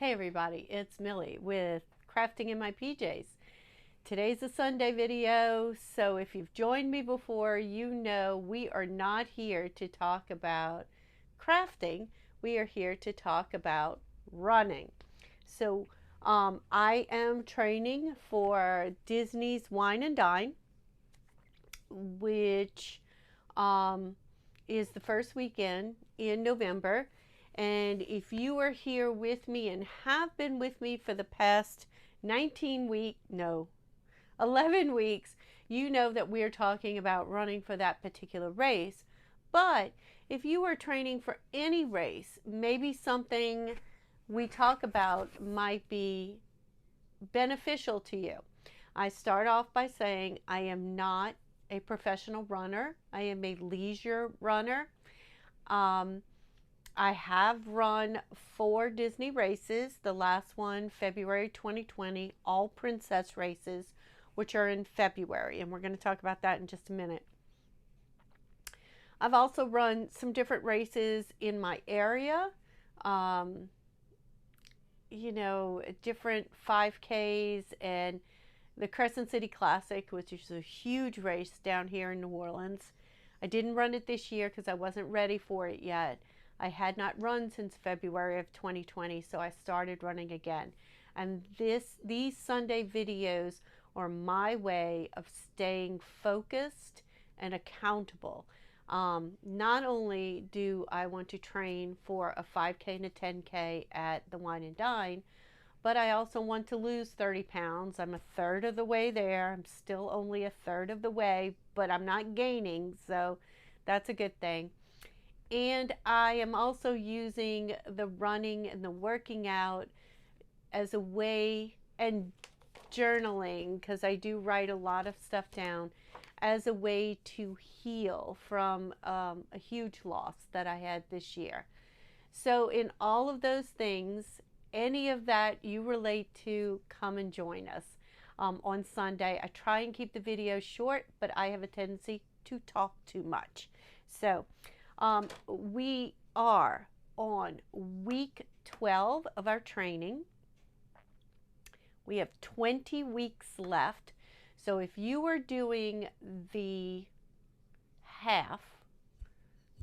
Hey everybody, it's Millie with Crafting in My PJs. Today's a Sunday video, so if you've joined me before, you know we are not here to talk about crafting. We are here to talk about running. So I am training for Disney's Wine and Dine, which is the first weekend in November. And if you are here with me and have been with me for the past 11 weeks, you know that we're talking about running for that particular race. But if you are training for any race, maybe something we talk about might be beneficial to you. I start off by saying I am not a professional runner. I am a leisure runner. I have run 4 Disney races, the last one February 2020, all princess races, which are in February, and we're going to talk about that in just a minute. I've also run some different races in my area, different 5Ks and the Crescent City Classic, which is a huge race down here in New Orleans. I didn't run it this year because I wasn't ready for it yet. I had not run since February of 2020, so I started running again. And these Sunday videos are my way of staying focused and accountable. Not only do I want to train for a 5K and a 10K at the Wine and Dine, but I also want to lose 30 pounds. I'm a third of the way there. I'm still only a third of the way, but I'm not gaining, so that's a good thing. And I am also using the running and the working out as a way, and journaling, because I do write a lot of stuff down, as a way to heal from a huge loss that I had this year. So in all of those things, any of that you relate to, come and join us on Sunday. I try and keep the videos short, but I have a tendency to talk too much. So we are on week 12 of our training. We have 20 weeks left. So if you are doing the half,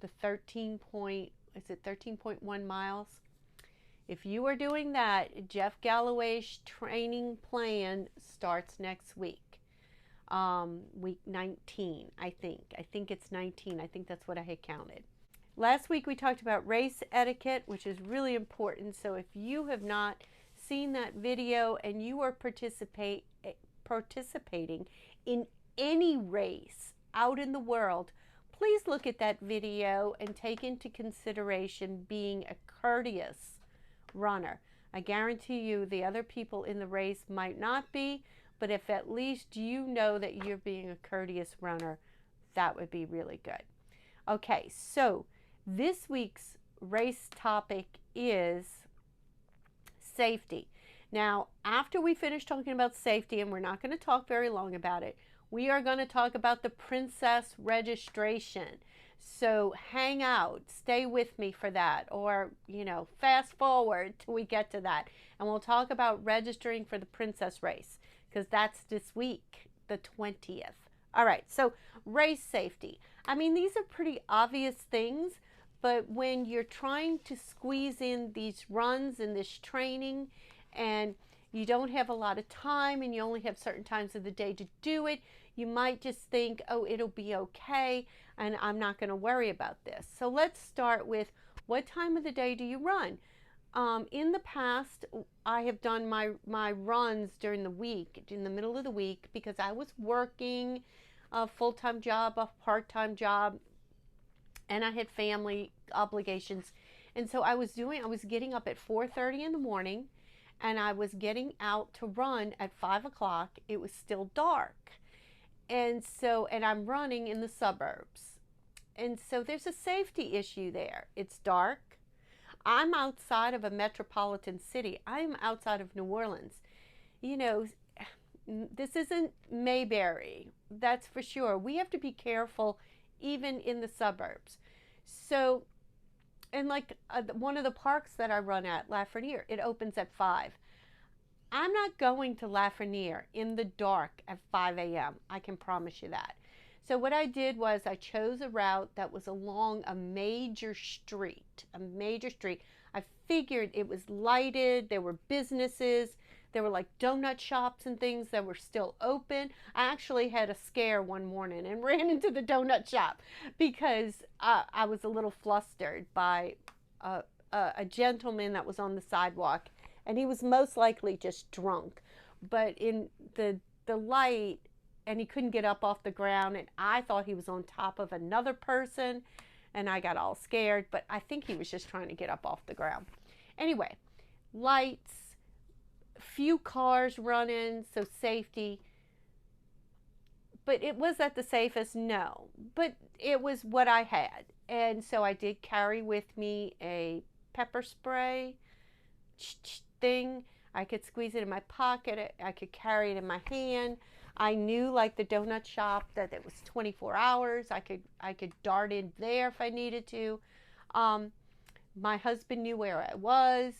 the 13.1 miles? If you are doing that, Jeff Galloway's training plan starts next week. Week 19, I think. I think it's 19. I think that's what I had counted. Last week we talked about race etiquette, which is really important. So if you have not seen that video and you are participating in any race out in the world, please look at that video and take into consideration being a courteous runner. I guarantee you the other people in the race might not be, but if at least you know that you're being a courteous runner, that would be really good. Okay, so this week's race topic is safety. Now, after we finish talking about safety, and we're not going to talk very long about it, we are going to talk about the princess registration. So hang out, stay with me for that, or, fast forward till we get to that. And we'll talk about registering for the princess race, because that's this week, the 20th. All right, so race safety. I mean, these are pretty obvious things, but when you're trying to squeeze in these runs and this training, and you don't have a lot of time and you only have certain times of the day to do it, you might just think, oh, it'll be okay, and I'm not going to worry about this. So let's start with, what time of the day do you run? In the past, I have done my runs during the week, in the middle of the week, because I was working a full-time job, a part-time job, and I had family obligations. And so I was getting up at 4:30 in the morning, and I was getting out to run at 5 o'clock. It was still dark. And I'm running in the suburbs. And so there's a safety issue there. It's dark. I'm outside of a metropolitan city. I'm outside of New Orleans. This isn't Mayberry, that's for sure. We have to be careful even in the suburbs. So and like one of the parks that I run at, Lafreniere, it opens at 5. I'm not going to Lafreniere in the dark at 5 a.m. I can promise you that. So what I did was I chose a route that was along a major street, I figured it was lighted, there were businesses, there were like donut shops and things that were still open. I actually had a scare one morning and ran into the donut shop because I was a little flustered by a gentleman that was on the sidewalk, and he was most likely just drunk. But in the light, and he couldn't get up off the ground, and I thought he was on top of another person, and I got all scared, but I think he was just trying to get up off the ground. Anyway, lights, few cars running, so safety. But it was at the safest? No. But it was what I had. And so I did carry with me a pepper spray thing. I could squeeze it in my pocket. I could carry it in my hand. I knew, like the donut shop, that it was 24 hours. I could dart in there if I needed to. My husband knew where I was.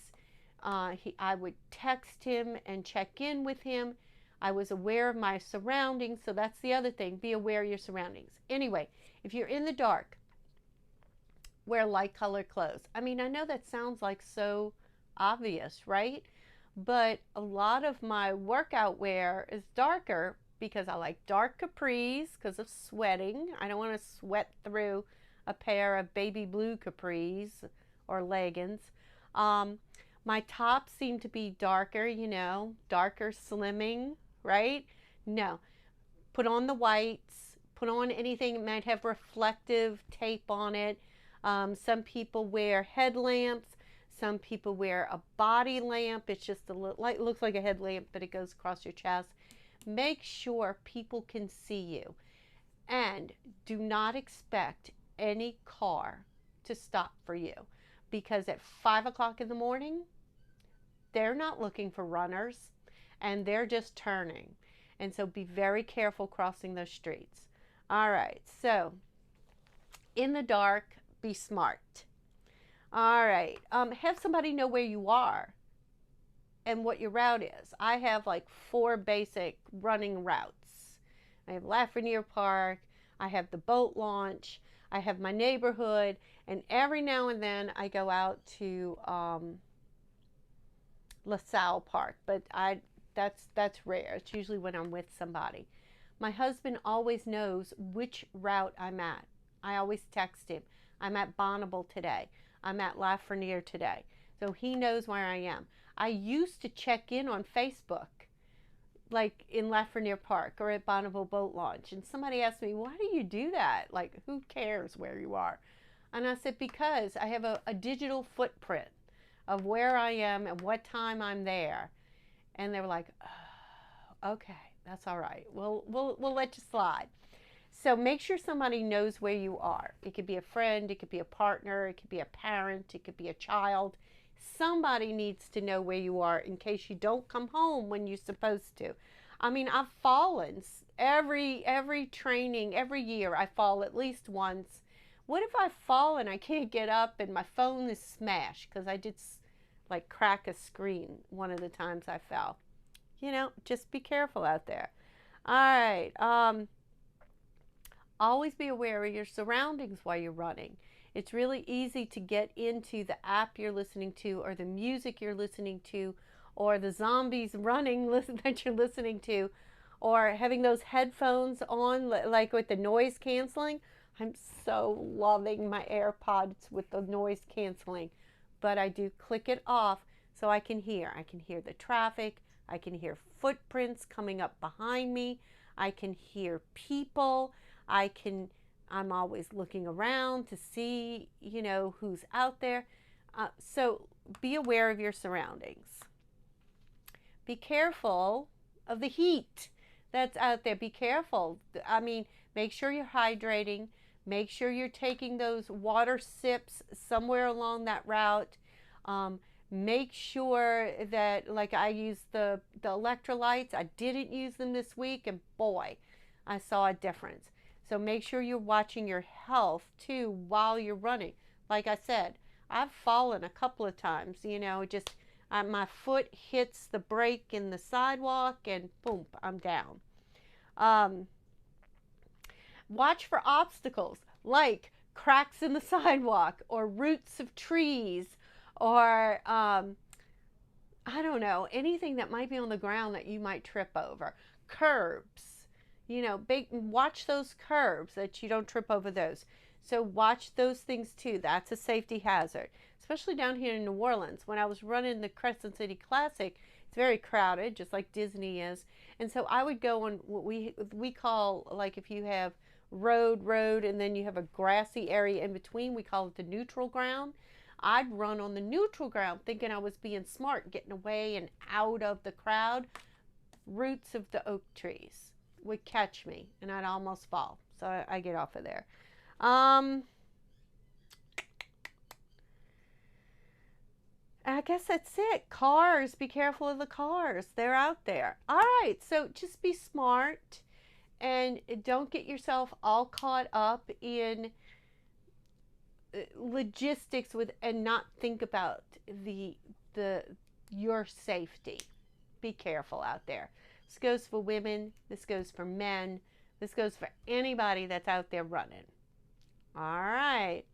I would text him and check in with him. I was aware of my surroundings, so that's the other thing. Be aware of your surroundings. Anyway, if you're in the dark, wear light colored clothes. I mean, I know that sounds like so obvious, right? But a lot of my workout wear is darker because I like dark capris because of sweating. I don't want to sweat through a pair of baby blue capris or leggings. My tops seem to be darker, darker slimming, right? No. Put on the whites. Put on anything that might have reflective tape on it. Some people wear headlamps. Some people wear a body lamp. It's just looks like a headlamp, but it goes across your chest. Make sure people can see you. And do not expect any car to stop for you. Because at 5 o'clock in the morning, they're not looking for runners, and they're just turning. And so be very careful crossing those streets. All right, so in the dark, be smart. All right, have somebody know where you are and what your route is. I have like 4 basic running routes. I have Lafreniere Park, I have the boat launch, I have my neighborhood, and every now and then I go out to LaSalle Park, but that's rare. It's usually when I'm with somebody. My husband always knows which route I'm at. I always text him. I'm at Bonneville today. I'm at Lafreniere today. So he knows where I am. I used to check in on Facebook, like in Lafreniere Park or at Bonneville Boat Launch. And somebody asked me, why do you do that? Like, who cares where you are? And I said, because I have a digital footprint of where I am and what time I'm there. And they were like, oh, okay, that's all right. We'll let you slide. So make sure somebody knows where you are. It could be a friend, it could be a partner, it could be a parent, it could be a child. Somebody needs to know where you are in case you don't come home when you're supposed to. I mean, I've fallen. Every training, every year I fall at least once. What if I fall and I can't get up and my phone is smashed because I did like crack a screen one of the times I fell? Just be careful out there. All right. Always be aware of your surroundings while you're running. It's really easy to get into the app you're listening to or the music you're listening to or the zombies running that you're listening to or having those headphones on like with the noise canceling. I'm so loving my AirPods with the noise canceling, but I do click it off so I can hear. I can hear the traffic. I can hear footprints coming up behind me. I can hear people. I'm always looking around to see, who's out there. So be aware of your surroundings. Be careful of the heat that's out there. Be careful. I mean, make sure you're hydrating. Make sure you're taking those water sips somewhere along that route. Make sure that, like I use the electrolytes. I didn't use them this week, and boy, I saw a difference. So make sure you're watching your health too while you're running. Like I said, I've fallen a couple of times, you know, just my foot hits the brake in the sidewalk and boom, I'm down. Um, watch for obstacles like cracks in the sidewalk or roots of trees or I don't know, anything that might be on the ground that you might trip over. Curbs, you know, watch those curbs that you don't trip over those. So watch those things too. That's a safety hazard, especially down here in New Orleans. When I was running the Crescent City Classic, it's very crowded, just like Disney is. And so I would go on what we call, like, if you have road, and then you have a grassy area in between, we call it the neutral ground. I'd run on the neutral ground thinking I was being smart, getting away and out of the crowd. Roots of the oak trees would catch me and I'd almost fall. So I get off of there. I guess that's it. Cars, be careful of the cars. They're out there. All right, so just be smart and don't get yourself all caught up in logistics with and not think about the your safety. Be careful out there. This goes for women, this goes for men, this goes for anybody that's out there running. All right,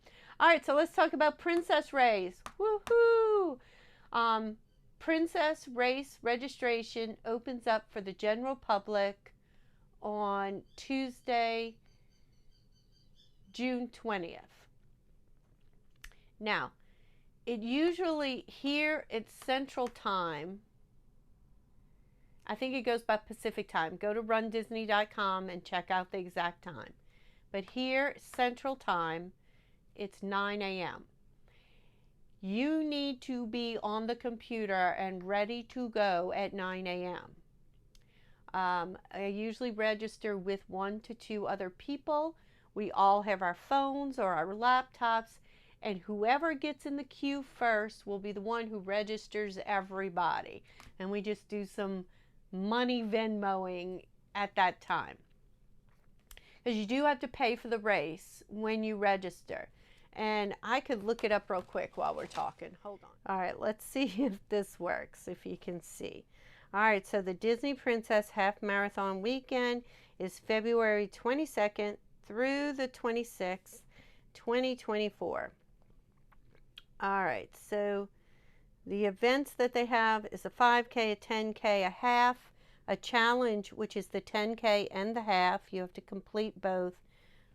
so let's talk about Princess Race. Woohoo! Princess Race registration opens up for the general public on Tuesday, June 20th. Now, it usually, here it's Central Time. I think it goes by Pacific Time. Go to rundisney.com and check out the exact time. But here, Central Time, it's 9 a.m. You need to be on the computer and ready to go at 9 a.m. I usually register with 1 to 2 other people. We all have our phones or our laptops, and whoever gets in the queue first will be the one who registers everybody. And we just do some money Venmoing at that time. Because you do have to pay for the race when you register. And I could look it up real quick while we're talking. Hold on. All right, let's see if this works, if you can see. All right, so the Disney Princess Half Marathon Weekend is February 22nd through the 26th, 2024. All right, so the events that they have is a 5K, a 10K, a half, a challenge, which is the 10K and the half. You have to complete both.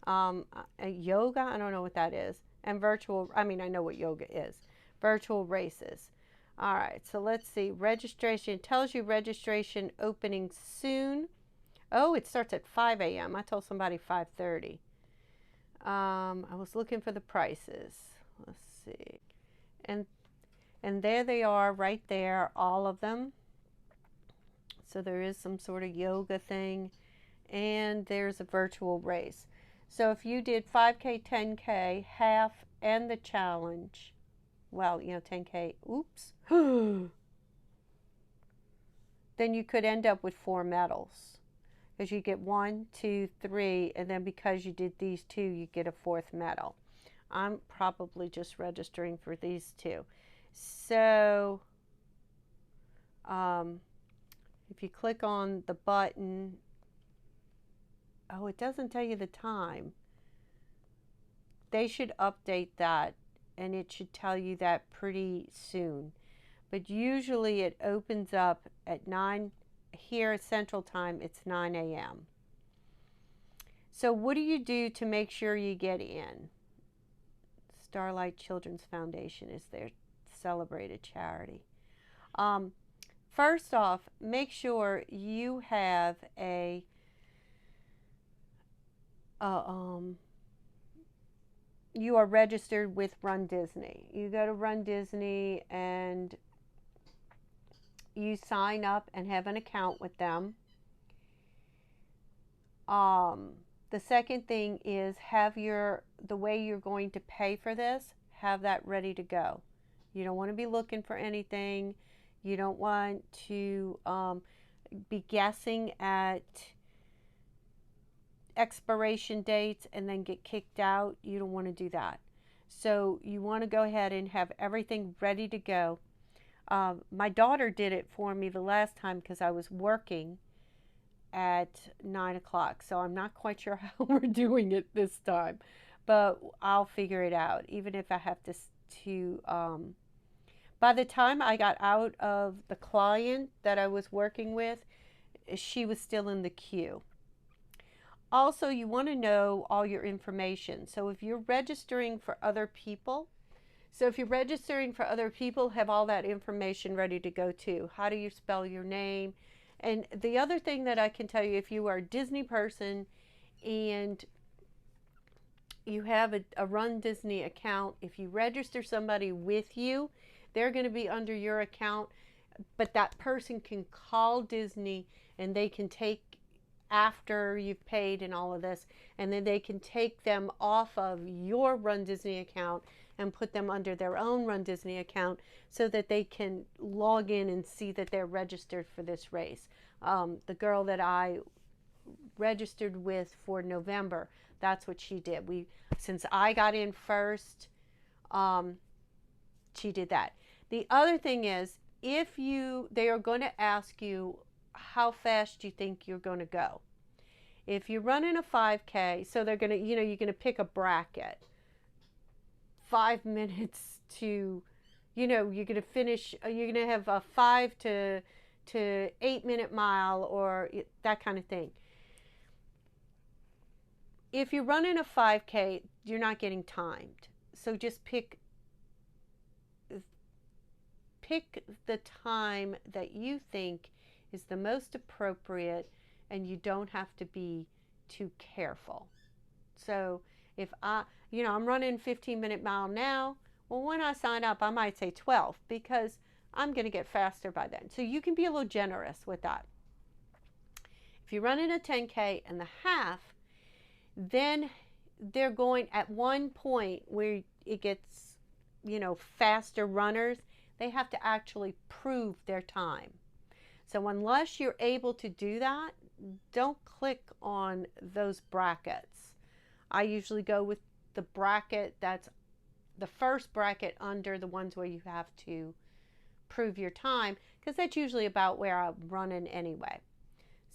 A yoga, I don't know what that is. And virtual, I mean, I know what yoga is. Virtual races. All right, so let's see. Registration, it tells you registration opening soon. Oh, it starts at 5 a.m. I told somebody 5:30. I was looking for the prices. Let's see. And there they are right there, all of them. So there is some sort of yoga thing. And there's a virtual race. So if you did 5K, 10K, half, and the challenge, well, you know, 10K, oops, then you could end up with 4 medals. Because you get 1, 2, 3, and then because you did these 2, you get a 4th medal. I'm probably just registering for these 2. So if you click on the button, oh, it doesn't tell you the time. They should update that, and it should tell you that pretty soon. But usually it opens up at 9, here at Central Time, it's 9 a.m. So what do you do to make sure you get in? Starlight Children's Foundation is their celebrated charity. First off, make sure you have a you are registered with Run Disney. You go to Run Disney and you sign up and have an account with them. The second thing is have the way you're going to pay for this, have that ready to go. You don't want to be looking for anything. You don't want to be guessing at expiration dates and then get kicked out. You don't want to do that. So you want to go ahead and have everything ready to go. My daughter did it for me the last time because I was working at 9 o'clock. So I'm not quite sure how we're doing it this time, but I'll figure it out. Even if I have by the time I got out of the client that I was working with, she was still in the queue. Also, you want to know all your information. So if you're registering for other people, have all that information ready to go too. How do you spell your name? And the other thing that I can tell you, if you are a Disney person and you have a Run Disney account, if you register somebody with you, they're going to be under your account, but that person can call Disney and they can take, after you've paid and all of this, and then they can take them off of your Run Disney account and put them under their own Run Disney account so that they can log in and see that they're registered for this race. The girl that I registered with for November, that's what she did. Since I got in first, she did that. The other thing is, they are going to ask you how fast you think you're going to go. If you're running a 5K, so they're going to, you're going to pick a bracket. 5 minutes to, you're going to finish, you're going to have a 5 to 8 minute mile or that kind of thing. If you're running a 5K, you're not getting timed. So just pick the time that you think is the most appropriate, and you don't have to be too careful. So if I'm running 15-minute mile now, well, when I sign up, I might say 12 because I'm going to get faster by then. So you can be a little generous with that. If you're running a 10K and the half, then they're going at one point where it gets, faster runners, they have to actually prove their time. So unless you're able to do that, don't click on those brackets. I usually go with the bracket that's the first bracket under the ones where you have to prove your time, because that's usually about where I'm running anyway.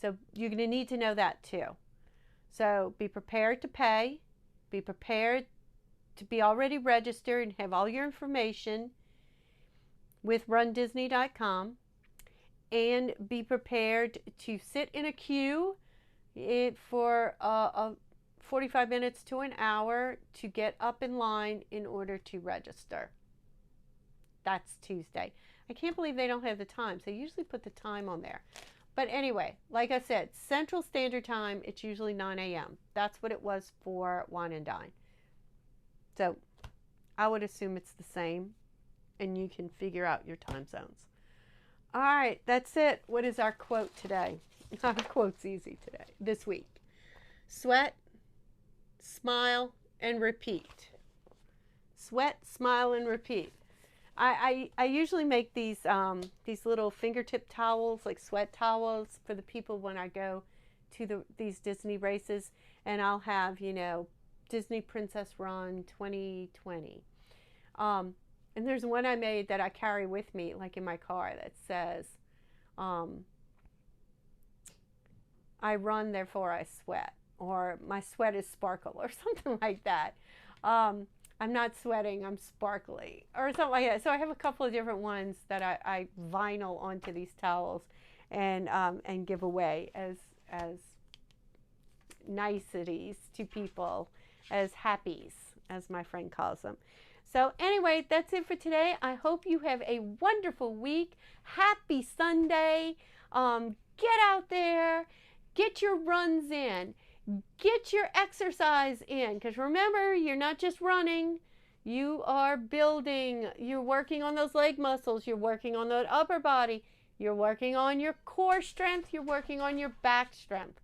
So you're going to need to know that too. So be prepared to pay, be prepared to be already registered and have all your information with RunDisney.com, and be prepared to sit in a queue for 45 minutes to an hour to get up in line in order to register. That's Tuesday. I can't believe they don't have the times. They usually put the time on there. But anyway, like I said, Central Standard Time, it's usually 9 a.m. That's what it was for Wine and Dine. So I would assume it's the same, and you can figure out your time zones. All right, that's it. What is our quote today? Our quote's easy today, this week. Sweat, smile, and repeat. Sweat, smile, and repeat. I usually make these little fingertip towels, like sweat towels, for the people when I go to these Disney races, and I'll have, Disney Princess Run 2020. And there's one I made that I carry with me, like in my car, that says, I run, therefore I sweat, or my sweat is sparkle, or something like that. I'm not sweating, I'm sparkly, or something like that. So I have a couple of different ones that I vinyl onto these towels and give away as niceties to people, as happies, as my friend calls them. So anyway, that's it for today. I hope you have a wonderful week. Happy Sunday. Get out there. Get your runs in. Get your exercise in. Because remember, you're not just running. You are building. You're working on those leg muscles. You're working on the upper body. You're working on your core strength. You're working on your back strength.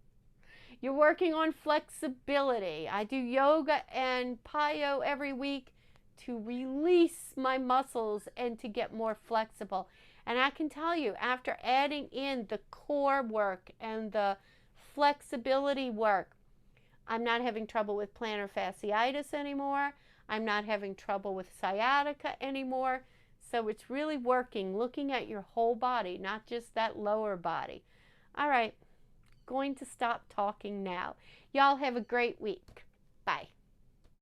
You're working on flexibility. I do yoga and plyo every week to release my muscles and to get more flexible. And I can tell you, after adding in the core work and the flexibility work, I'm not having trouble with plantar fasciitis anymore. I'm not having trouble with sciatica anymore. So it's really working, looking at your whole body, not just that lower body. All right, going to stop talking now. Y'all have a great week. Bye.